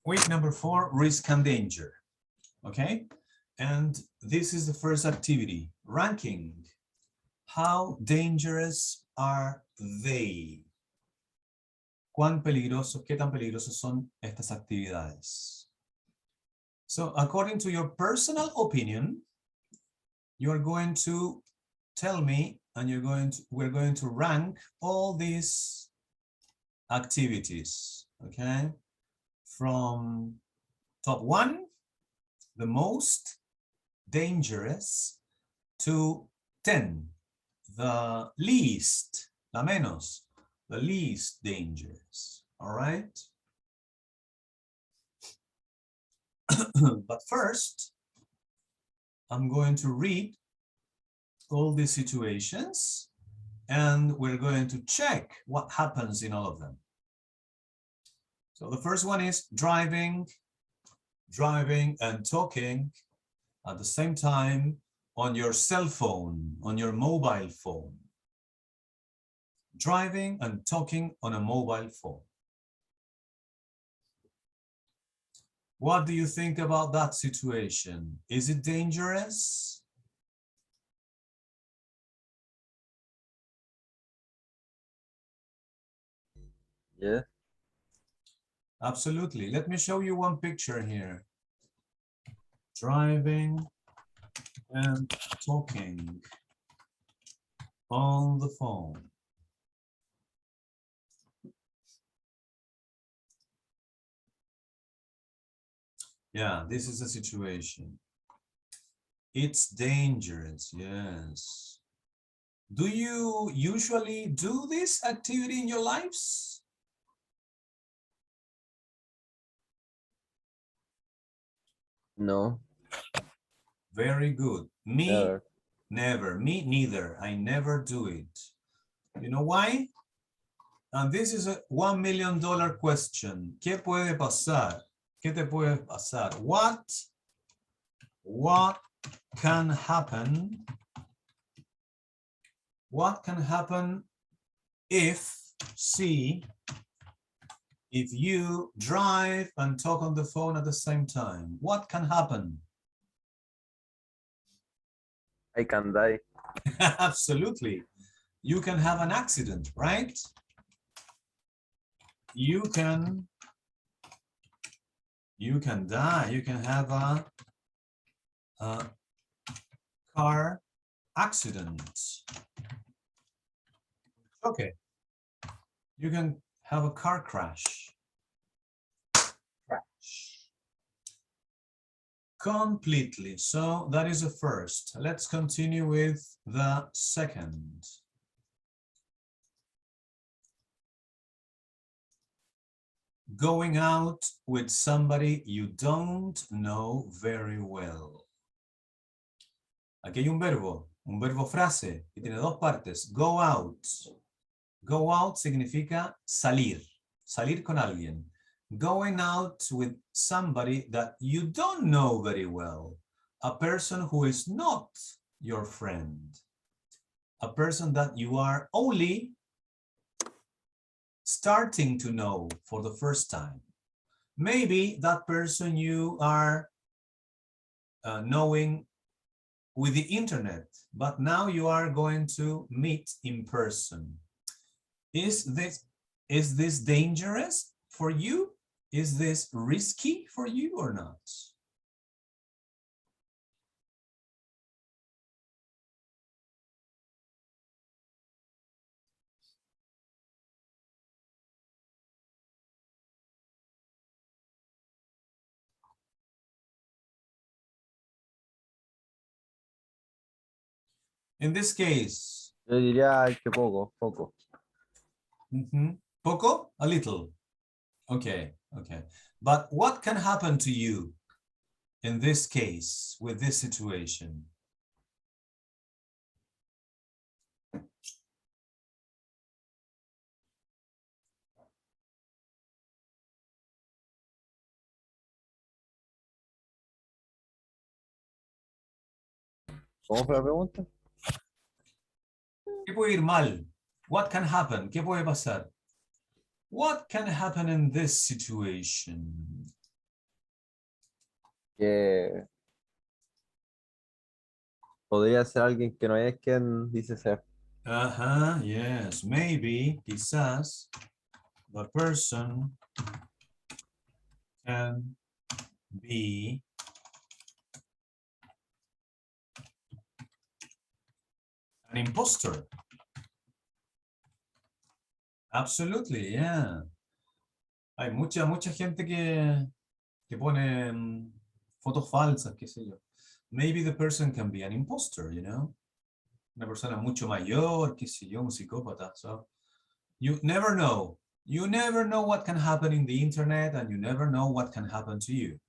Week number 4, risk and danger. Okay, and this is the first activity, ranking. How dangerous are they? ¿Cuán peligrosos, qué tan peligrosos son estas actividades? So, according to your personal opinion, you are going to tell me, and we're going to rank all these activities, okay? From top 1, the most dangerous, to 10, the least, la menos, the least dangerous, all right? But first, I'm going to read all these situations, and we're going to check what happens in all of them. So the first one is driving and talking at the same time on your cell phone, on your mobile phone. Driving and talking on a mobile phone. What do you think about that situation? Is it dangerous? Yeah. Absolutely. Let me show you one picture here. Driving and talking on the phone. Yeah, this is a situation. It's dangerous, yes. Do you usually do this activity in your lives? No. Very good. Me, Never. never. Me, neither. I never do it. You know why? And this is a $1 million question. ¿Qué puede pasar? ¿Qué te puede pasar? What can happen? What can happen if, if you drive and talk on the phone at the same time? What can happen? I can die. Absolutely. You can have an accident, right? You can die. You can have a car accident. Okay. You can have a car crash. Completely. So that is a first. Let's continue with the second. Going out with somebody you don't know very well. Aquí hay un verbo frase, que tiene dos partes. Go out. Go out significa salir, salir con alguien. Going out with somebody that you don't know very well, a person who is not your friend, a person that you are only starting to know for the first time. Maybe that person you are knowing with the internet, but now you are going to meet in person. Is this dangerous for you? Is this risky for you or not? In this case, Yo diría que poco. Poco? A little. Okay, okay. But what can happen to you in this case, with this situation? ¿Cómo fue la pregunta? ¿Qué puede ir mal? What can happen? ¿Qué puede pasar? What can happen in this situation? Que podría ser alguien que no es quien dice ser. Yes. Maybe, quizás, the person can be an imposter. Absolutely, yeah. Hay mucha gente que pone fotos falsas, qué sé yo. Maybe the person can be an imposter, you know? Una persona mucho mayor, qué sé yo, un psicópata. So, you never know. You never know what can happen in the internet, and you never know what can happen to you.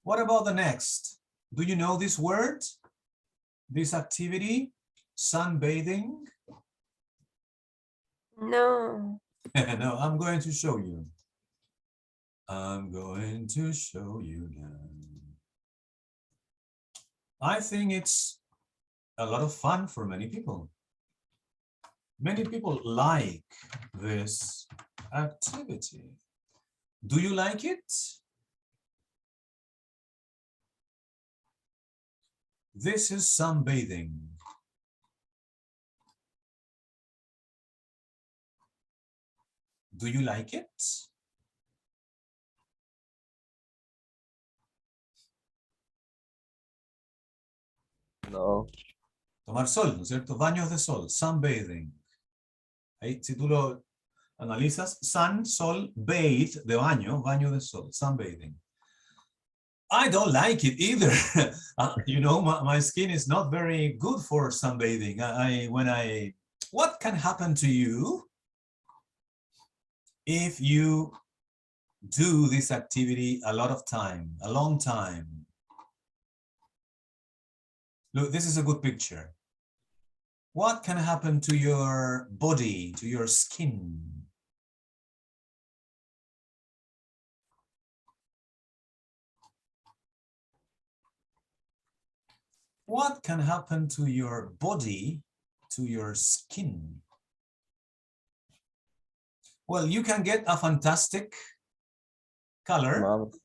What about the next? Do you know this word? This activity? Sunbathing? No. No, I'm going to show you. I'm going to show you now. I think it's a lot of fun for many people. Many people like this activity. Do you like it? This is sunbathing. Do you like it? No, Tomar sol, ¿no es cierto? Baños de sol, sunbathing. Ahí, si tú lo analizas, sun, sol, bathe, de baño, baño de sol, sunbathing. I don't like it either. You know, my skin is not very good for sunbathing. What can happen to you if you do this activity a lot of time, a long time? Look, this is a good picture. What can happen to your body, to your skin? What can happen to your body, to your skin? Well, you can get a fantastic color. vamos.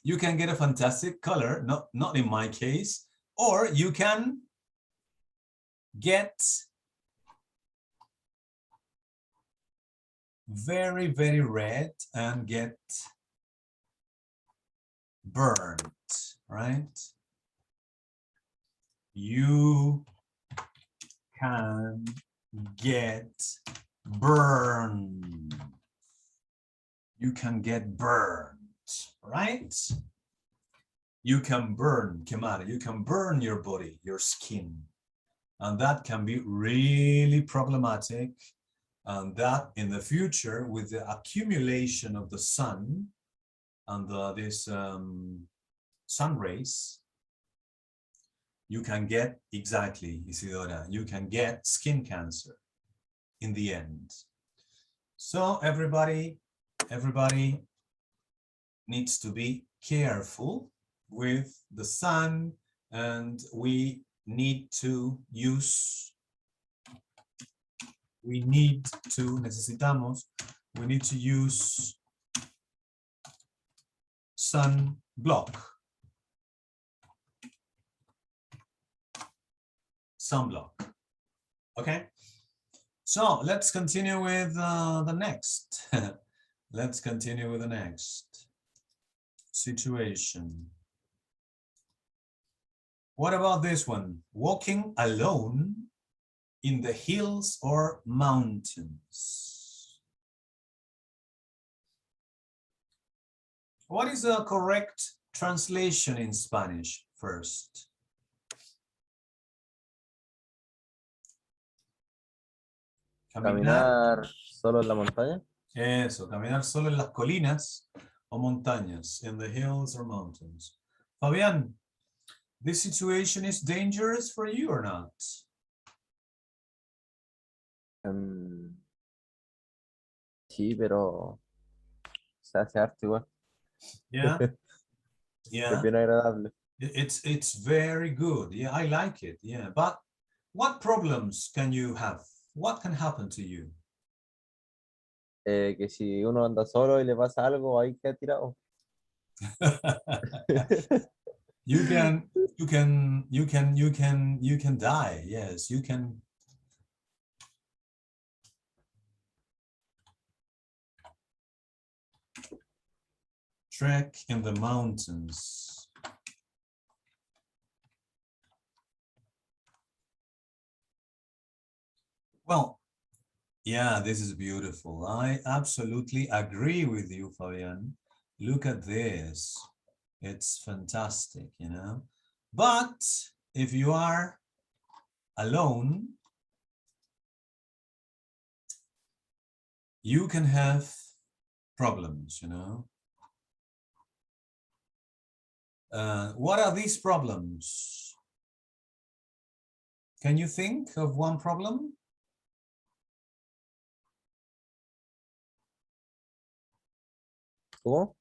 You can get a fantastic color, not in my case, or you can get very, very red and get burned, right? You can get burned. You can get burned, right? You can burn, quemar, you can burn your body, your skin. And that can be really problematic. And that in the future, with the accumulation of the sun and this sun rays, you can get, exactly, Isidora, you can get skin cancer in the end. So everybody needs to be careful with the sun, and we need to use, necesitamos, we need to use sunblock. Sunblock. Okay, so let's continue with the next. Let's continue with the next situation. What about this one? Walking alone in the hills or mountains. What is the correct translation in Spanish first? Caminar solo en la montaña. Eso, caminar solo en las colinas o montañas, in the hills or mountains. Fabián, this situation is dangerous for you or not? Sí, pero se hace arte igual. Yeah, Es yeah, bien agradable. it's very good. Yeah, I like it. Yeah, but what problems can you have? What can happen to you? Que si uno anda solo y le pasa algo, ahí queda tirado. You can die. Yes, you can. Trek in the mountains. Well, yeah, this is beautiful. I absolutely agree with you, Fabian. Look at this. It's fantastic, you know. But if you are alone, you can have problems, you know. What are these problems? Can you think of one problem? ¿Cómo?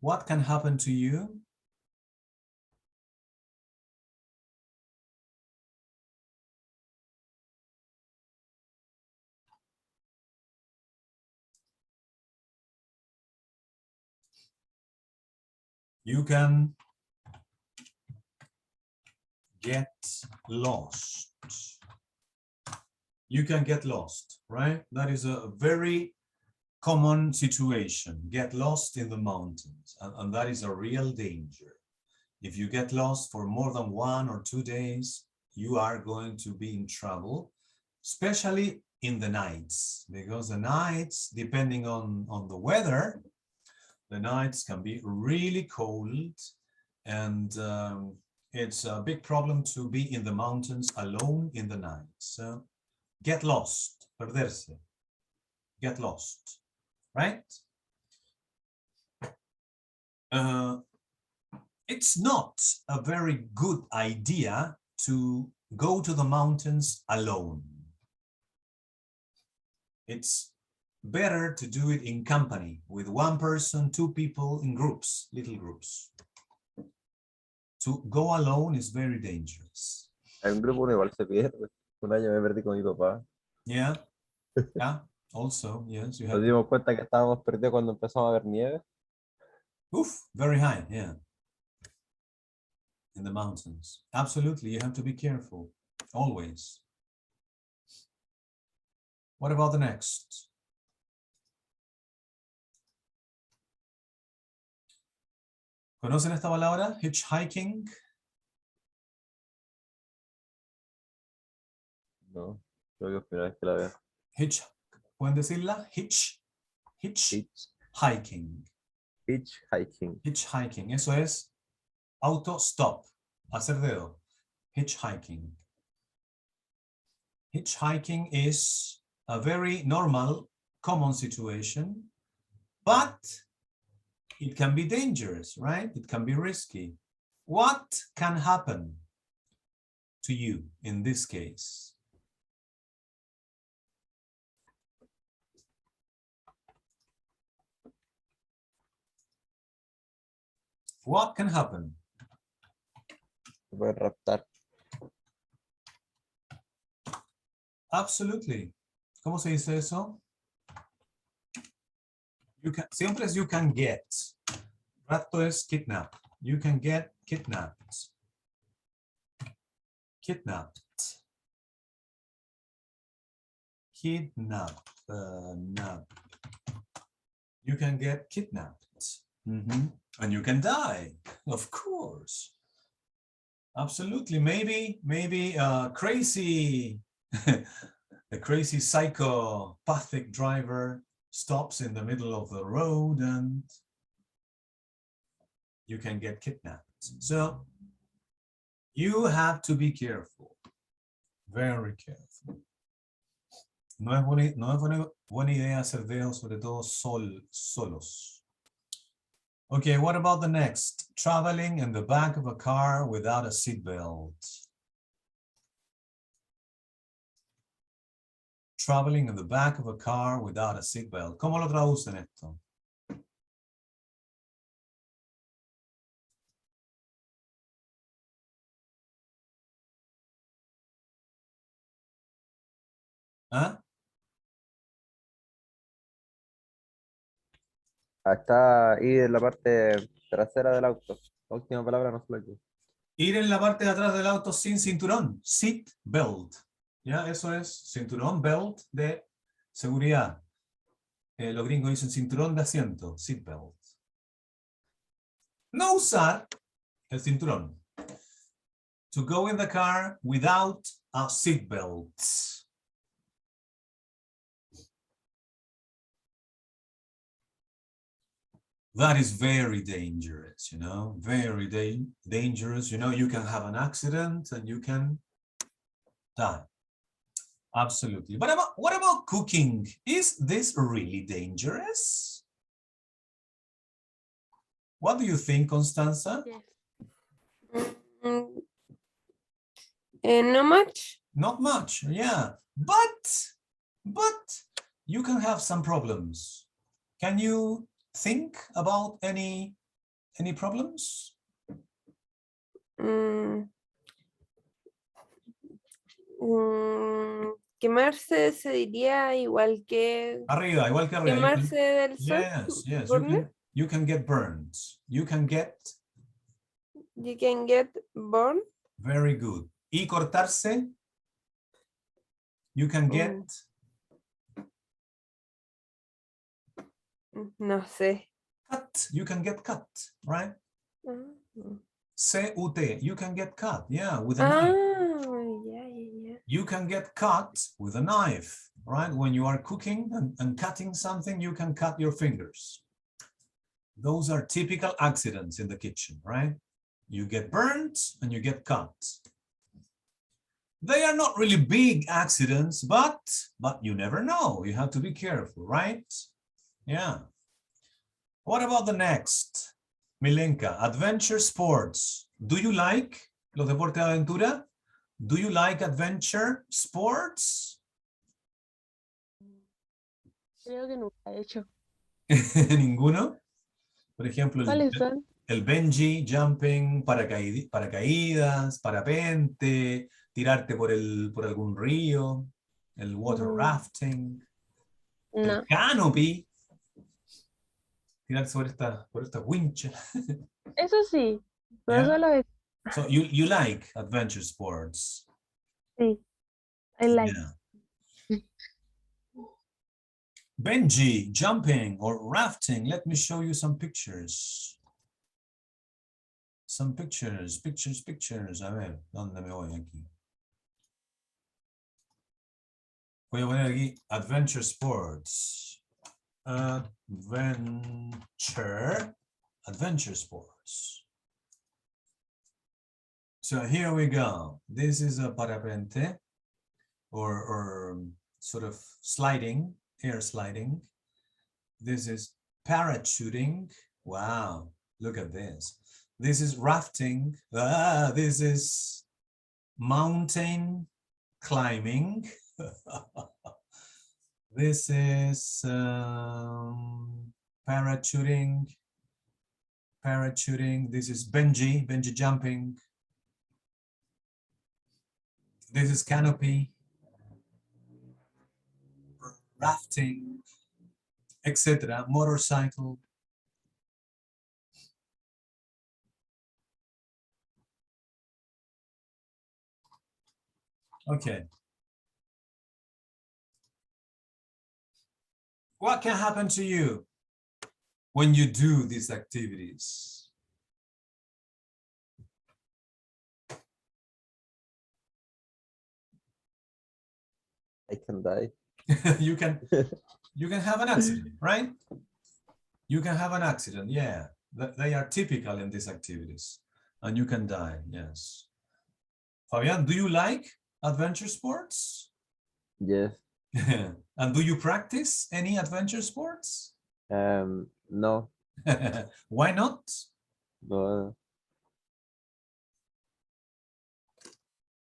What can happen to you? You can get lost. You can get lost, right? That is a very common situation. Get lost in the mountains, and that is a real danger. If you get lost for more than 1 or 2 days, you are going to be in trouble, especially in the nights, because the nights, depending on the weather, the nights can be really cold, and it's a big problem to be in the mountains alone in the night. So get lost, perderse, get lost, right? It's not a very good idea to go to the mountains alone. It's better to do it in company with one person, two people, in groups, little groups. To go alone is very dangerous. Hay un grupo uno igual se pierde. Un año me perdí con mi papá. Yeah, yeah, also, yes, you Nos have to. dimos cuenta que estábamos perdidos cuando empezamos a ver nieve. Oof, very high, yeah. In the mountains. Absolutely, you have to be careful, always. What about the next? ¿Conocen esta palabra? Hitchhiking. No, creo que es la primera vez que la veo. ¿Pueden decirla? Hitchhiking. Hitchhiking. Hitchhiking. Eso es auto stop. Hacer dedo. Hitchhiking. Hitchhiking is a very normal, common situation, but it can be dangerous, right? It can be risky. What can happen to you in this case? What can happen? Se puede raptar. Absolutely. ¿Cómo se dice eso? Siempre es you can get. Rapto es kidnap. You can get kidnapped. Kidnapped. Kidnap. You can get kidnapped. And you can die, of course. Absolutely. Maybe crazy, a crazy psychopathic driver stops in the middle of the road and you can get kidnapped. So you have to be careful, very careful. No es buena idea hacer dedos, sobre todo solos. Okay, what about the next? Traveling in the back of a car without a seatbelt. Traveling in the back of a car without a seatbelt. ¿Cómo lo traducen esto? ¿Ah? Está ir en la parte trasera del auto. La última palabra no se la quedó. Ir en la parte de atrás del auto sin cinturón. Seat belt. ¿Ya? Eso es cinturón, belt de seguridad. Los gringos dicen cinturón de asiento. Seat belt. No usar el cinturón. To go in the car without a seat belt. That is very dangerous, you know, very dangerous. You know, you can have an accident and you can die. Absolutely. But what about cooking? Is this really dangerous? What do you think, Constanza? Yes. Mm, no much. Not much, yeah. But you can have some problems. Can you think about any problems? Mm, quemarse se diría igual que Arriba, igual que arriba. quemarse del sol. Yes, yes. Burn. You can get burned. You can get. You can get burned. Very good. Y cortarse. You can get. No sé. Cut. You can get cut, right? Mm. C-U-T. You can get cut. Yeah, with a knife. Yeah. You can get cut with a knife, right? When you are cooking and cutting something, you can cut your fingers. Those are typical accidents in the kitchen, right? You get burnt and you get cut. They are not really big accidents, but you never know. You have to be careful, right? Yeah. What about the next? Milenka, adventure sports. Do you like los deportes de aventura? Do you like adventure sports? Creo que nunca he hecho. ¿Ninguno? Por ejemplo, ¿Cuáles son? el bungee jumping, paracaídas, parapente, tirarte por algún río, el water rafting, el No. canopy, tirarse por esta wincha. Eso sí, pero Yeah? solo es. So you like adventure sports? Sí. I like. Yeah. Bungee jumping or rafting. Let me show you some pictures. Some pictures. A ver, ¿dónde me voy aquí? Voy a poner aquí adventure sports. Adventure sports. So here we go. This is a parapente or sort of sliding, air sliding. This is parachuting. Wow, look at this. This is rafting. This is mountain climbing. This is parachuting. This is bungee jumping. This is canopy, rafting, etc. Motorcycle. Okay. What can happen to you when you do these activities? I can die. you can have an accident, right? You can have an accident, yeah. They are typical in these activities. And you can die, yes. Fabian, do you like adventure sports? Yes. And do you practice any adventure sports? No. Why not? No.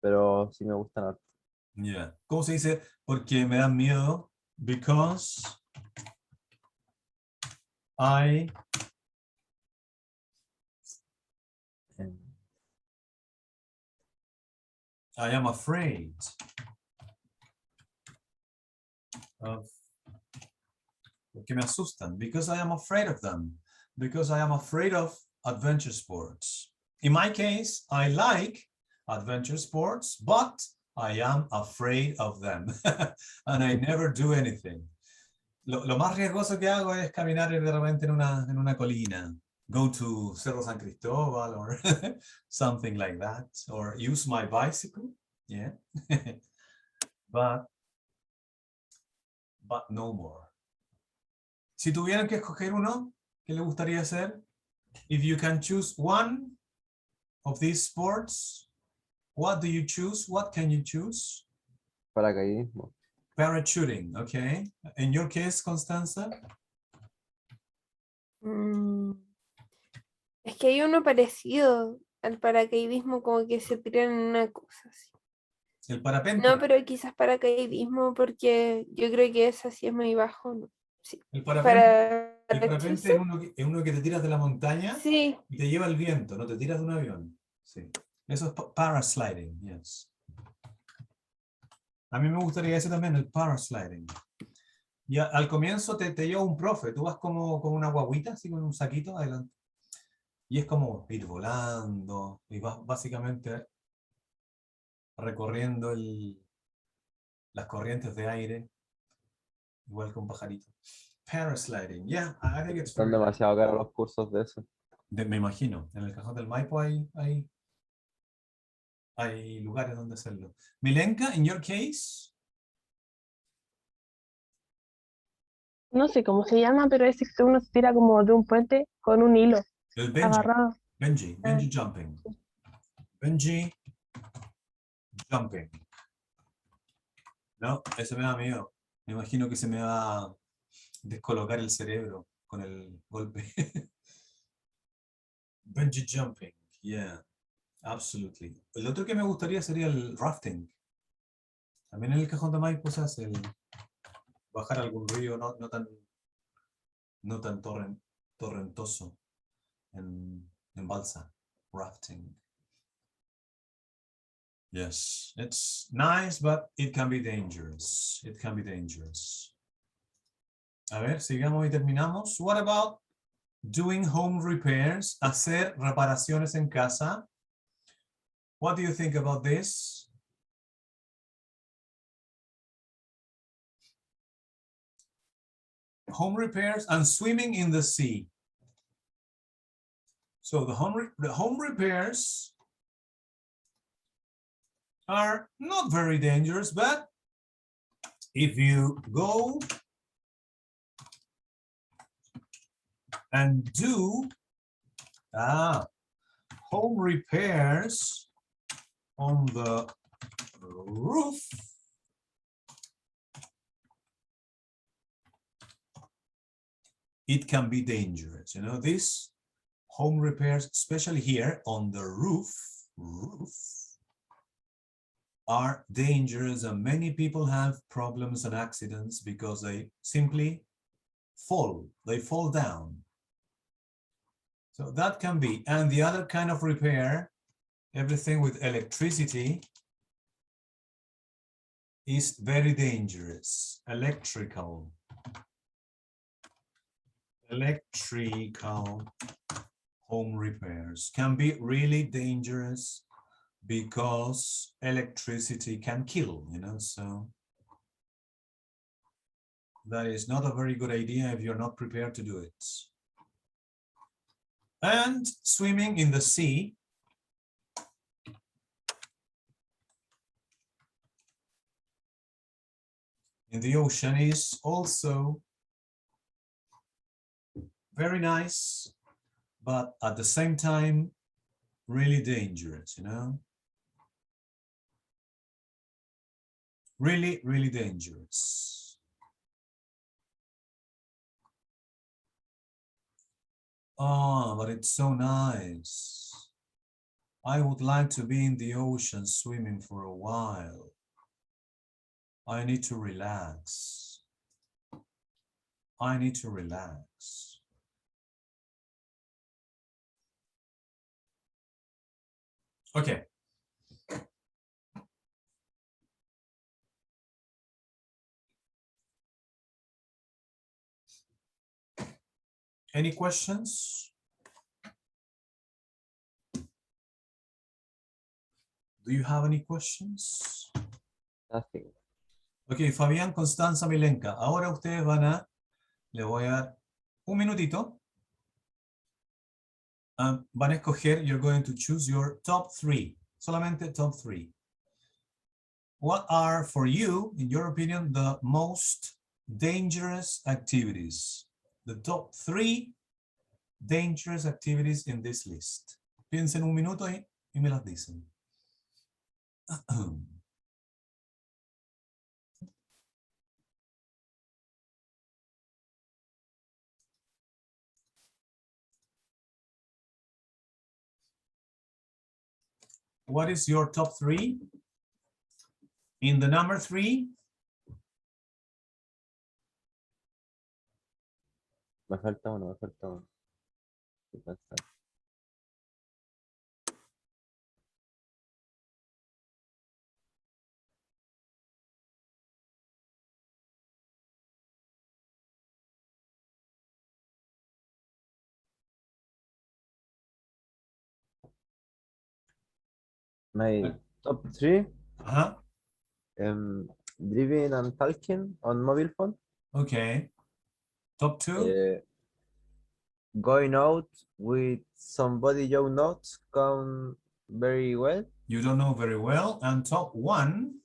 Pero sí me gustan harto. Yeah. ¿Cómo se dice? Porque me dan miedo. Because I am afraid of Porque me asustan. Because I am afraid of them. Because I am afraid of adventure sports. In my case, I like adventure sports, but I am afraid of them. And I never do anything. Lo más riesgoso que hago es caminar de repente en una colina. Go to Cerro San Cristóbal or something like that. Or use my bicycle. Yeah. but no more. Si tuvieran que escoger uno, ¿qué le gustaría hacer? If you can choose one of these sports, what do you choose? What can you choose? Paracaidismo. Parachuting, okay. In your case, Constanza? Mm, Es que hay uno parecido al paracaidismo, como que se tiran en una cosa así. El parapente. No, pero quizás paracaidismo, porque yo creo que ese sí es muy bajo, ¿no? Sí. El parapente Parachuce. es uno que te tiras de la montaña Sí. y te lleva el viento, no te tiras de un avión. Sí. Eso es parasliding, yes. A mí me gustaría ese también, el parasliding. Y al comienzo te lleva un profe, tú vas como una guaguita, así con un saquito adelante. Y es como ir volando, y vas básicamente recorriendo las corrientes de aire, igual que un pajarito. Parasliding, yeah, I think it's Están very demasiado caros los cursos de eso. me imagino, en el cajón del Maipo hay lugares donde hacerlo. Milenka, in your case? No sé cómo se llama, pero es que uno se tira como de un puente con un hilo El Benji. agarrado. Benji jumping. Benji jumping. No, ese me da miedo. Me imagino que se me va a descolocar el cerebro con el golpe. Benji jumping, yeah, absolutely. El otro que me gustaría sería el rafting. También en el cajón de Maipo se hace el bajar algún río no tan torrentoso en balsa. Rafting. Yes, it's nice, but it can be dangerous. It can be dangerous. A ver, sigamos y terminamos. What about doing home repairs? Hacer reparaciones en casa. What do you think about this? Home repairs and swimming in the sea. So the home repairs are not very dangerous, but if you go and do home repairs on the roof, it can be dangerous. You know, these home repairs, especially here on the roof, are dangerous, and many people have problems and accidents because they simply they fall down. So that can be, and the other kind of repair, everything with electricity, is very dangerous. Electrical home repairs can be really dangerous because electricity can kill, you know, so that is not a very good idea if you're not prepared to do it. And swimming in the sea, in the ocean, is also very nice, but at the same time, really dangerous, you know? Really, really dangerous. Oh, but it's so nice. I would like to be in the ocean swimming for a while. I need to relax. I need to relax. Okay. Any questions? Do you have any questions? Nothing. Ok, Fabián, Constanza, Milenka. Ahora ustedes van a... Le voy a dar un minutito. Van a escoger, you're going to choose your top 3. Solamente top 3. What are, for you, in your opinion, the most dangerous activities? The top 3 dangerous activities in this list. Piensen un minuto y me las dicen. What is your top 3? In the number 3, Me falta uno, me falta uno. Estoy pensando. My top 3, ajá, driving and talking on mobile phone, okay. Top 2, going out with somebody you not come very well, you don't know very well. And top 1,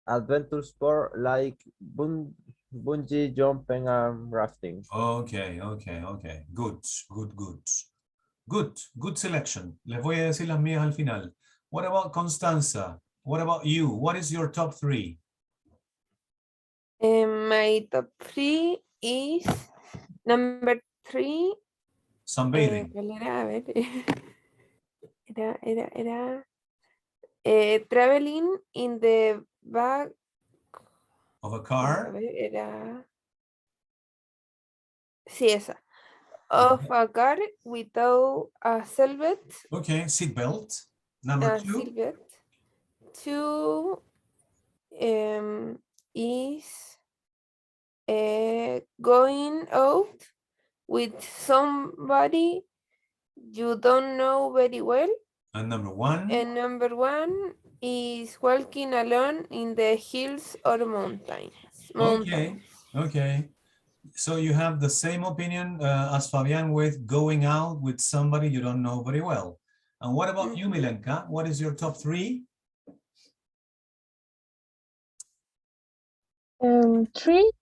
adventure sport like bungee jumping and rafting. okay. Good. Good selection. Les voy a decir las mías al final. What about Constanza? What about you? What is your top 3? My top 3 is number 3. Sunbathing. ¿Cuál era? A ver. Era traveling in the back. Of a A car. ver, era. Sí, esa. Of a car without a seatbelt. Okay, seatbelt. Number 2. Seatbelt. 2 is going out with somebody you don't know very well. And number 1. And number 1 is walking alone in the hills or mountains. Okay. So you have the same opinion as Fabian with going out with somebody you don't know very well. And what about you, Milenka? What is your top 3? 3,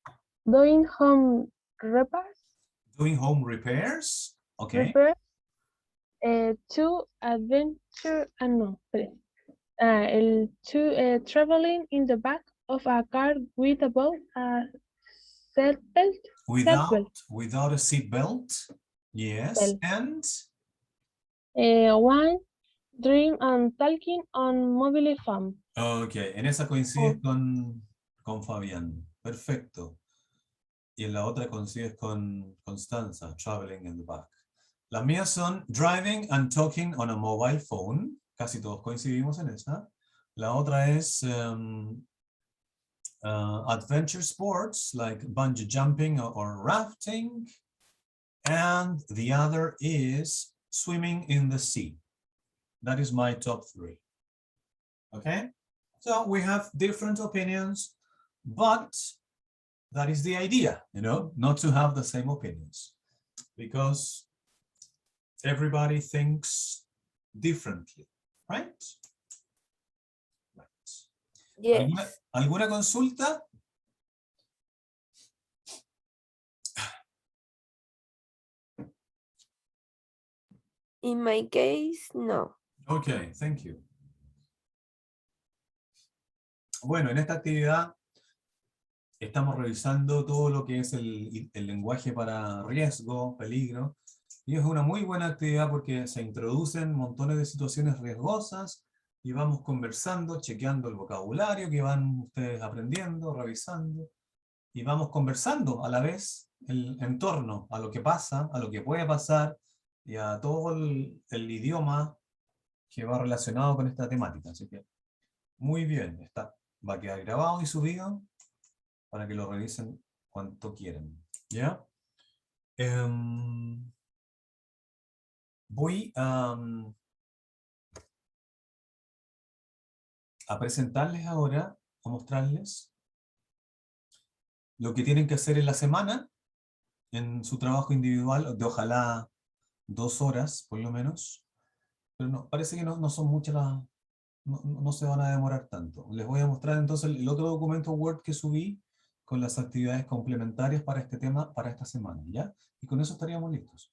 doing home repairs. Doing home repairs. Okay. 2, adventure, no, espere. El 2, traveling in the back of a car with about a seatbelt. Without a seat belt. Yes. Belt. And 1, dream and talking on mobile phone. okay, en esa coincides con Fabián. Perfecto. Y en la otra coincides con Constanza, traveling in the back. Las mías son driving and talking on a mobile phone. Casi todos coincidimos en esa. La otra es adventure sports like bungee jumping or rafting. And the other is swimming in the sea. That is my top 3. Okay? So we have different opinions, but that is the idea, not to have the same opinions. Because everybody thinks differently, right? Yes. ¿Alguna consulta? In my case, no. Okay, thank you. Bueno, en esta actividad estamos revisando todo lo que es el lenguaje para riesgo, peligro, y es una muy buena actividad porque se introducen montones de situaciones riesgosas y vamos conversando, chequeando el vocabulario que van ustedes aprendiendo, revisando, y vamos conversando a la vez en torno a lo que pasa, a lo que puede pasar y a todo el idioma que va relacionado con esta temática. Así que muy bien, va a quedar grabado y subido para que lo revisen cuanto quieran. ¿Ya? Voy a presentarles ahora, a mostrarles lo que tienen que hacer en la semana, en su trabajo individual, de ojalá 2 horas, por lo menos. Pero no, parece que no son muchas las... No se van a demorar tanto. Les voy a mostrar entonces el otro documento Word que subí con las actividades complementarias para este tema, para esta semana, ¿ya? Y con eso estaríamos listos.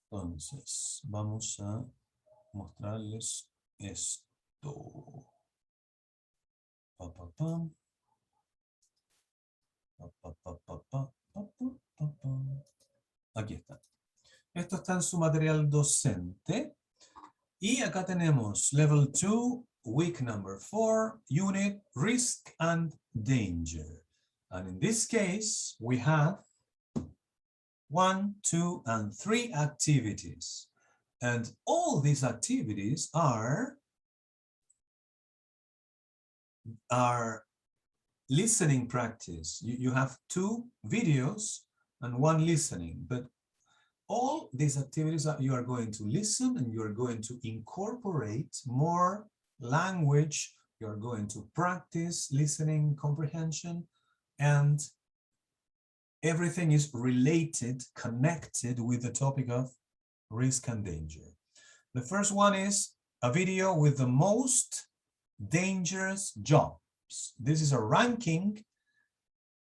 Entonces, vamos a mostrarles esto. Pa, pa, pam. Pa, pa, pa, pa, pa, pa, pa, pa. Aquí está. Esto está en su material docente. Y acá tenemos Level 2, Week number 4, Unit Risk and Danger. And in this case, we have 1, 2, and 3 activities. And all these activities are listening practice. You have 2 videos and 1 listening, but all these activities that you are going to listen and you are going to incorporate more language, you are going to practice listening comprehension, and everything is related, connected with the topic of risk and danger. The first one is a video with the most dangerous jobs. This is a ranking.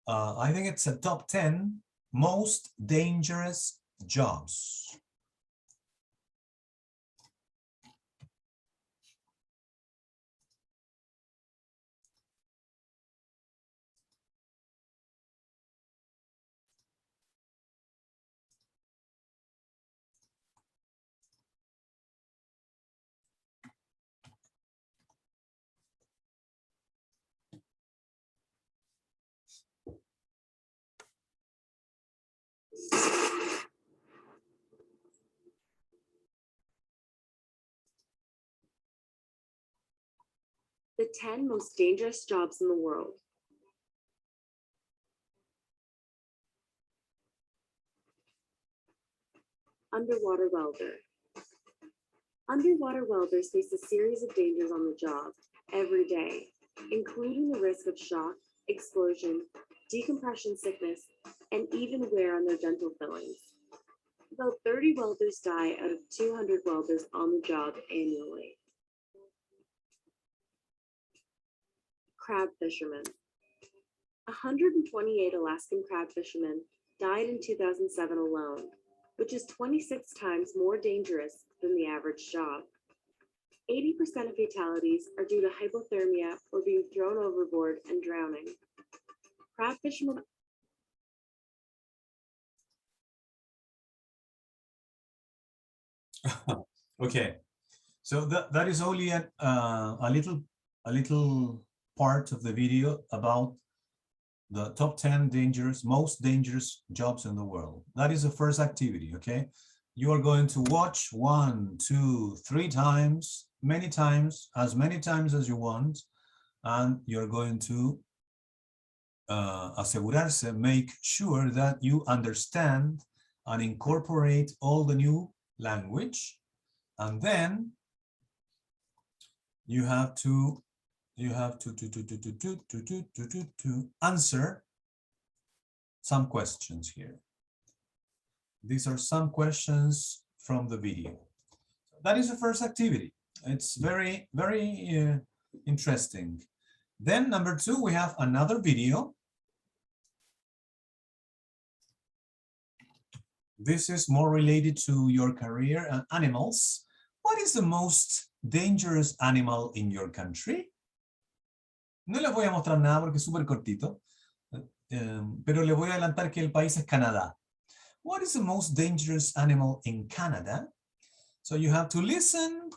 I think it's a top 10 most dangerous jobs. The 10 most dangerous jobs in the world. Underwater welder. Underwater welders face a series of dangers on the job every day, including the risk of shock, explosion, decompression sickness, and even wear on their dental fillings. About 30 welders die out of 200 welders on the job annually. Crab fishermen. 128 Alaskan crab fishermen died in 2007 alone, which is 26 times more dangerous than the average job. 80% of fatalities are due to hypothermia or being thrown overboard and drowning. Crab fishermen. Okay, so that is only a little part of the video about the top 10 most dangerous jobs in the world. That is the first activity, okay? You are going to watch 1, 2, 3 times, as many times as you want, and you're going to make sure that you understand and incorporate all the new language, and then you have to answer some questions here. These are some questions from the video. That is the first activity. It's very, very interesting. Then number 2, we have another video. This is more related to your career and animals. What is the most dangerous animal in your country? No les voy a mostrar nada porque es súper cortito, pero les voy a adelantar que el país es Canadá. What is the most dangerous animal in Canada? So you have to listen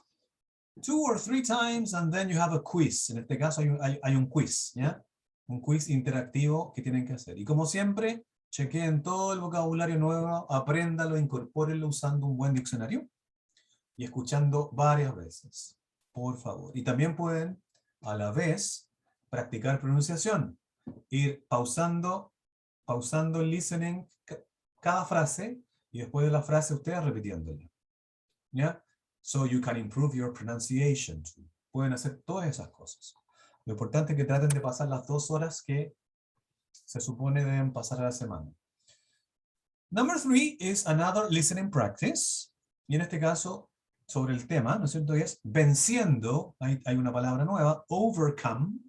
2 or 3 times and then you have a quiz. En este caso hay un quiz, ¿ya? Un quiz interactivo que tienen que hacer. Y como siempre, chequeen todo el vocabulario nuevo, apréndalo, incorpórenlo usando un buen diccionario y escuchando varias veces, por favor. Y también pueden, a la vez, practicar pronunciación. Ir pausando el listening cada frase y después de la frase ustedes repitiéndola. ¿Ya? So you can improve your pronunciation too. Pueden hacer todas esas cosas. Lo importante es que traten de pasar las 2 horas que se supone deben pasar a la semana. Number 3 is another listening practice. Y en este caso, sobre el tema, ¿no es cierto? Es venciendo, hay una palabra nueva,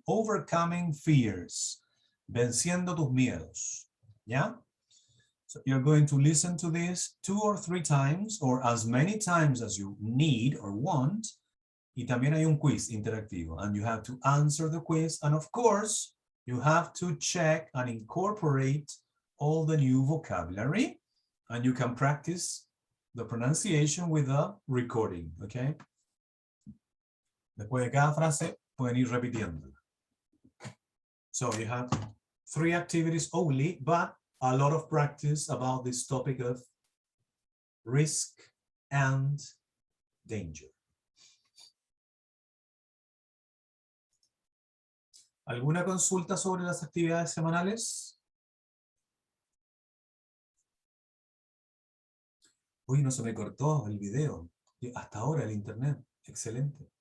overcoming fears. Venciendo tus miedos. ¿Ya? So you're going to listen to this 2 or 3 times, or as many times as you need or want. Y también hay un quiz interactivo. And you have to answer the quiz. And of course, you have to check and incorporate all the new vocabulary. And you can practice the pronunciation with a recording. Okay? Después de cada frase, pueden ir repitiendo. So you have 3 activities only, but a lot of practice about this topic of risk and danger. ¿Alguna consulta sobre las actividades semanales? Uy, no se me cortó el video. Hasta ahora el internet. Excelente.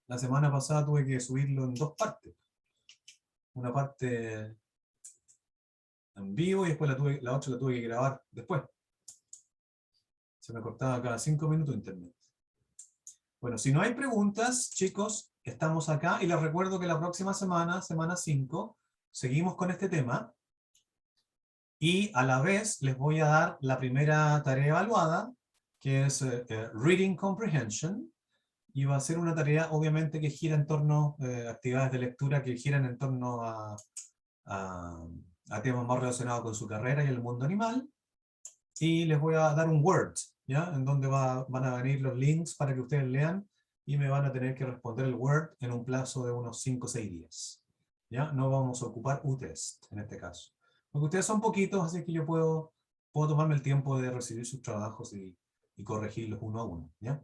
La semana pasada tuve que subirlo en 2 partes. Una parte en vivo y después la otra la tuve que grabar después. Se me cortaba cada 5 minutos internet. Bueno, si no hay preguntas, chicos, estamos acá y les recuerdo que la próxima semana, semana 5, seguimos con este tema y a la vez les voy a dar la primera tarea evaluada, que es Reading Comprehension, y va a ser una tarea obviamente que gira en torno a actividades de lectura que giran en torno a temas más relacionados con su carrera y el mundo animal, y les voy a dar un Word, ¿ya? En donde van a venir los links para que ustedes lean, y me van a tener que responder el Word en un plazo de unos 5 o 6 días, ¿ya? No vamos a ocupar U-Test en este caso, porque ustedes son poquitos, así que yo puedo tomarme el tiempo de recibir sus trabajos y corregirlos uno a uno, ¿ya?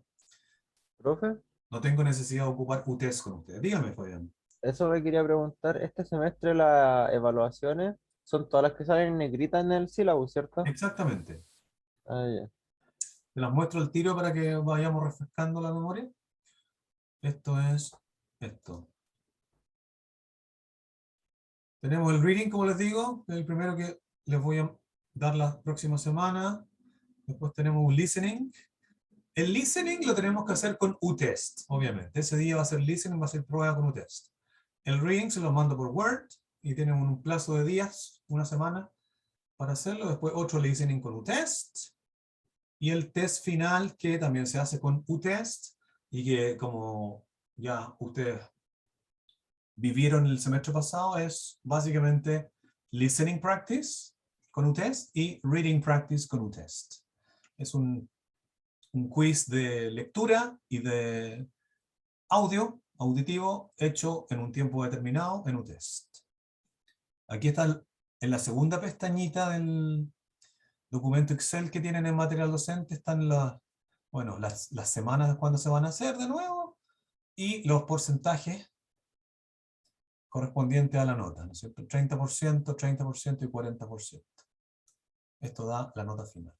Profe, No tengo necesidad de ocupar U-Test con ustedes. Dígame, Fabián. eso me quería preguntar. Este semestre las evaluaciones son todas las que salen en negrita en el sílabo, ¿cierto? Exactamente. Ah, ya. Te las muestro al tiro para que vayamos refrescando la memoria. Esto es esto. Tenemos el reading, como les digo, el primero que les voy a dar la próxima semana. Después tenemos un listening. El listening lo tenemos que hacer con U-Test, obviamente. Ese día va a ser listening, va a ser prueba con U-Test. El reading se lo mando por Word y tienen un plazo de días, una semana, para hacerlo. Después otro listening con U-Test. Y el test final que también se hace con U-Test y que como ya ustedes vivieron el semestre pasado es básicamente listening practice con U-Test y reading practice con U-Test. Es un quiz de lectura y de auditivo, hecho en un tiempo determinado en U-Test. Aquí está en la segunda pestañita del documento Excel que tienen en material docente, están las semanas cuando se van a hacer de nuevo y los porcentajes correspondientes a la nota, ¿no es cierto? 30%, 30% y 40%. Esto da la nota final.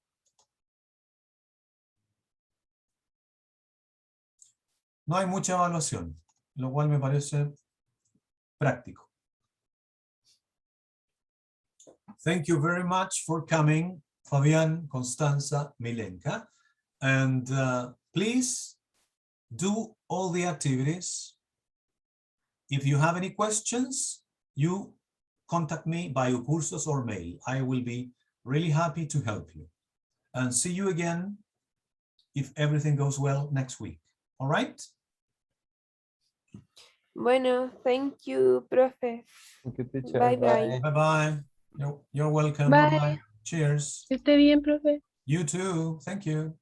No hay mucha evaluación, lo cual me parece práctico. Thank you very much for coming, Fabián, Constanza, Milenka. And please do all the activities. If you have any questions, you contact me by Cursos or mail. I will be really happy to help you. And see you again, if everything goes well, next week. All right? Bueno, thank you, profe. Thank you, teacher. Bye, bye. Bye-bye. You're welcome. Bye. Bye-bye. Cheers. Que esté bien, profe. You too. Thank you.